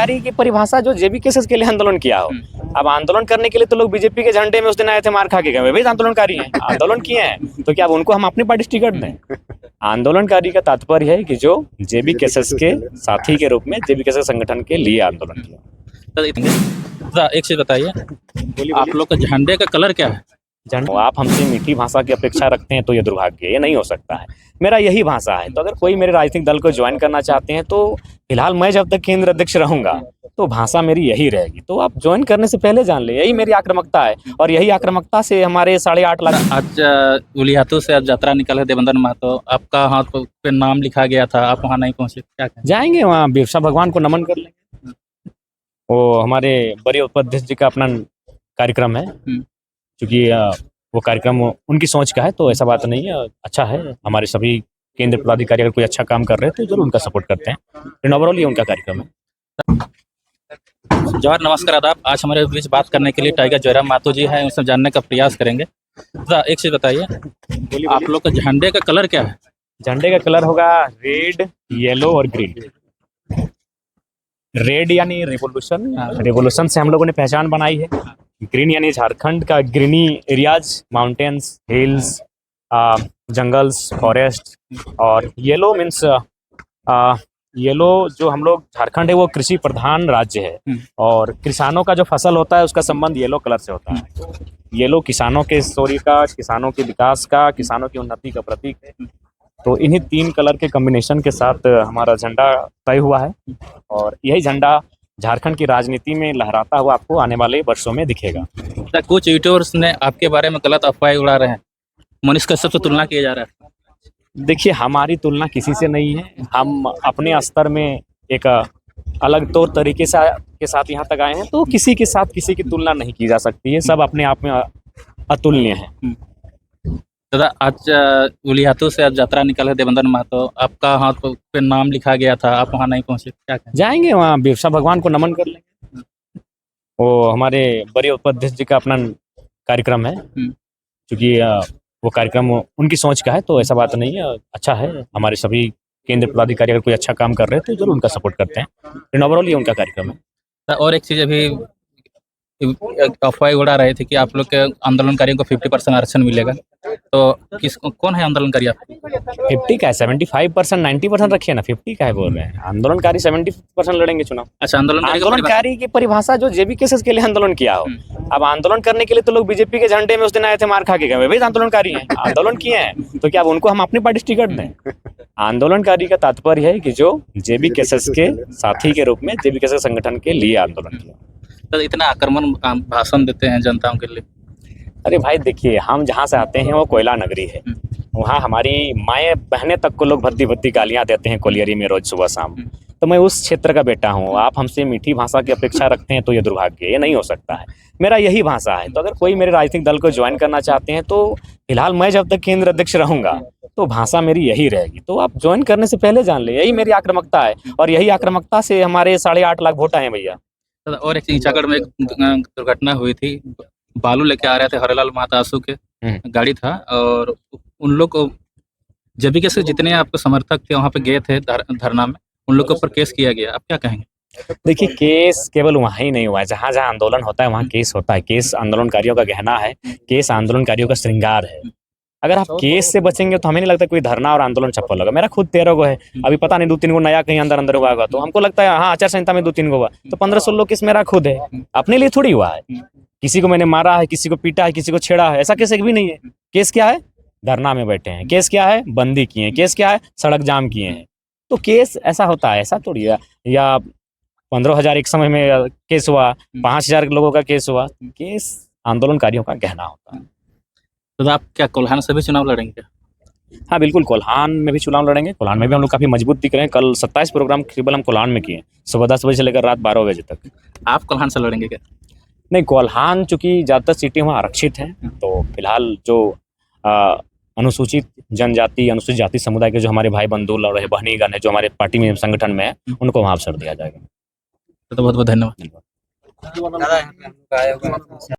आंदोलनकारी की परिभाषा जो जेबी केसेस के लिए आंदोलन किया हो। अब आंदोलन करने के लिए तो लोग बीजेपी के झंडे में उस दिन आए थे, मार खा के गए, वे भी आंदोलनकारी हैं, आंदोलन किए हैं, तो क्या अब उनको हम अपनी पार्टी टिकट दें? आंदोलनकारी का तात्पर्य है कि जो जेबी केसेस के साथी के रूप में जेबी केसेस संगठन के लिए आंदोलन किया। एक चीज बताइए, आप लोग का झंडे का कलर क्या है? आप हमसे मीठी भाषा की अपेक्षा रखते हैं तो ये दुर्भाग्य है, ये नहीं हो सकता है। मेरा यही भाषा है, तो अगर कोई मेरे राजनीतिक दल को ज्वाइन करना चाहते हैं तो फिलहाल मैं जब तक केंद्र अध्यक्ष रहूंगा तो भाषा मेरी यही रहेगी। तो आप ज्वाइन करने से पहले जान ले, यही मेरी आक्रामकता है और यही आक्रामकता से हमारे 8.5 लाख। आज उलियातू से आज यात्रा निकले देवेंद्र महतो, आपका हाथ पे नाम लिखा गया था, आप वहाँ नहीं पहुँचे, क्या कहें? जाएंगे वहाँ, बिरसा भगवान को नमन कर लेंगे। वो हमारे बड़े उपाध्यक्ष जी का अपना कार्यक्रम है, क्योंकि वो कार्यक्रम उनकी सोच का है, तो ऐसा बात नहीं है, अच्छा है। हमारे सभी केंद्र पदाधिकारी अगर कोई अच्छा काम कर रहे हैं तो जरूर उनका सपोर्ट करते हैं। ओवरऑल ये उनका कार्यक्रम है। जवाहर, नमस्कार, आदाब। आज हमारे बीच बात करने के लिए टाइगर जयराम महतो जी हैं, उनसे जानने का प्रयास करेंगे। एक चीज बताइए, आप लोग का झंडे का कलर क्या है? झंडे का कलर होगा रेड, येलो और ग्रीन। रेड यानी रिवोल्यूशन, रिवोल्यूशन से हम लोगों ने पहचान बनाई है। ग्रीन यानी झारखंड का greeny areas, mountains, hills, jungles, forest. और येलो मीन्स येलो जो हम लोग, झारखंड है वो कृषि प्रधान राज्य है और किसानों का जो फसल होता है उसका संबंध येलो कलर से होता है। येलो किसानों के शौर्य का, किसानों के विकास का, किसानों की उन्नति का प्रतीक है। तो इन्हीं 3 कलर के कॉम्बिनेशन के साथ हमारा झंडा तय हुआ है और यही झंडा झारखंड की राजनीति में लहराता हुआ आपको आने वाले वर्षों में दिखेगा। कुछ यूट्यूबर्स ने आपके बारे में गलत अफवाहें उड़ा रहे हैं, मनीष कश्यप से तुलना किया जा रहा है। देखिए, हमारी तुलना किसी से नहीं है। हम अपने स्तर में एक अलग तौर तरीके से के साथ यहाँ तक आए हैं, तो किसी के साथ किसी की तुलना नहीं की जा सकती है। सब अपने आप में अतुलनीय है। दादा, आज उलियातू से आज यात्रा निकले देवेंद्र महतो, आपका हाथ पे नाम लिखा गया था, आप वहाँ नहीं पहुँचे, क्या कहें? जाएंगे वहाँ, बिरसा भगवान को नमन कर लेंगे। वो हमारे बड़े उपाध्यक्ष जी का अपना कार्यक्रम है, क्योंकि वो कार्यक्रम उनकी सोच का है, तो ऐसा बात नहीं है, अच्छा है। हमारे सभी केंद्र पदाधिकारी अगर कोई अच्छा काम कर रहे हैं तो जरूर उनका सपोर्ट करते हैं। ओवरऑल ये उनका कार्यक्रम है। और एक चीज़, अभी अफवाह उड़ा रहे थे कि आप लोग के आंदोलनकारियों को 50% आरक्षण मिलेगा, तो कौन है आंदोलनकारी? आप 50 का है, 75%, 90% रखिए ना, 50 का है बोल रहे हैं। आंदोलनकारी 70% लड़ेंगे चुनाव। अच्छा, आंदोलनकारी की परिभाषा जो जेबी केसेस के लिए आंदोलन किया हो। अब आंदोलन करने के लिए तो लोग बीजेपी के झंडे में उस दिन आए थे, मार खा के गए, वे भी आंदोलनकारी हैं, आंदोलन किए हैं, तो क्या अब उनको हम अपनी पार्टी टिकट दें? आंदोलनकारी का तात्पर्य है कि जो जेबी केसेस के साथी के रूप में जेबी केसेस संगठन के लिए आंदोलन किया। तो इतना आक्रमण भाषण देते हैं जनताओं के लिए। अरे भाई देखिए, हम जहाँ से आते हैं वो कोयला नगरी है। वहाँ हमारी माएँ बहनें तक को लोग भद्दी भद्दी गालियाँ देते हैं कोलियरी में रोज सुबह शाम। तो मैं उस क्षेत्र का बेटा हूँ। आप हमसे मीठी भाषा की अपेक्षा रखते हैं तो ये दुर्भाग्य है, ये नहीं हो सकता है। मेरा यही भाषा है, तो अगर कोई मेरे राजनीतिक दल को ज्वाइन करना चाहते हैं तो फिलहाल मैं जब तक केंद्र अध्यक्ष रहूंगा तो भाषा मेरी यही रहेगी। तो आप ज्वाइन करने से पहले जान ले, यही मेरी आक्रामकता है और यही आक्रामकता से हमारे 8.5 लाख वोट आए हैं भैया। और एक ईचागढ़ में एक दुर्घटना हुई थी, बालू लेके आ रहे थे, हरेलाल महतो के गाड़ी था, और उन लोग को जब भी कैसे जितने आपके समर्थक थे वहाँ पे गए थे धरना में, उन लोग के ऊपर केस किया गया। आप क्या कहेंगे? देखिए, केस केवल वहाँ ही नहीं हुआ है, जहाँ जहाँ आंदोलन होता है वहाँ केस होता है। केस आंदोलनकारियों का गहना है, केस आंदोलनकारियों का श्रृंगार है। अगर आप केस से बचेंगे तो हमें नहीं लगता कोई धरना और आंदोलन सफल होगा। मेरा खुद 13 गो है, अभी पता नहीं 2-3 गो नया कहीं अंदर अंदर हुआ होगा, तो हमको लगता है हाँ आचार संहिता में 2-3 गो हुआ, तो 15-16 केस मेरा खुद है, अपने लिए थोड़ी हुआ है। किसी को मैंने मारा है, किसी को पीटा है, किसी को छेड़ा है, ऐसा केस एक भी नहीं है। केस क्या है? धरना में बैठे हैं। केस क्या है? बंदी किए हैं। केस क्या है? सड़क जाम किए हैं। तो केस ऐसा होता है, ऐसा थोड़ी है। या 15,000 एक समय में केस हुआ, 5,000 लोगों का केस हुआ। केस आंदोलनकारियों का गहना होता है। तो आप क्या कोल्हान से भी चुनाव लड़ेंगे? हाँ बिल्कुल, कोल्हान में भी चुनाव लड़ेंगे। कोल्हान में भी हम लोग काफ़ी मजबूत दिख रहे हैं। कल 27 प्रोग्राम केवल हम कोल्हान में किए, सुबह 10 बजे से लेकर रात 12 बजे तक। आप कोल्हान से लड़ेंगे क्या? नहीं, कोल्हान चूँकि ज़्यादातर सीटें वहाँ आरक्षित हैं, तो फिलहाल जो अनुसूचित जनजाति, अनुसूचित जाति समुदाय के जो हमारे भाई बंधु लड़ रहे, बहनीगण है, जो हमारे पार्टी में संगठन में है, उनको वहाँ अवसर दिया जाएगा। तो बहुत बहुत धन्यवाद।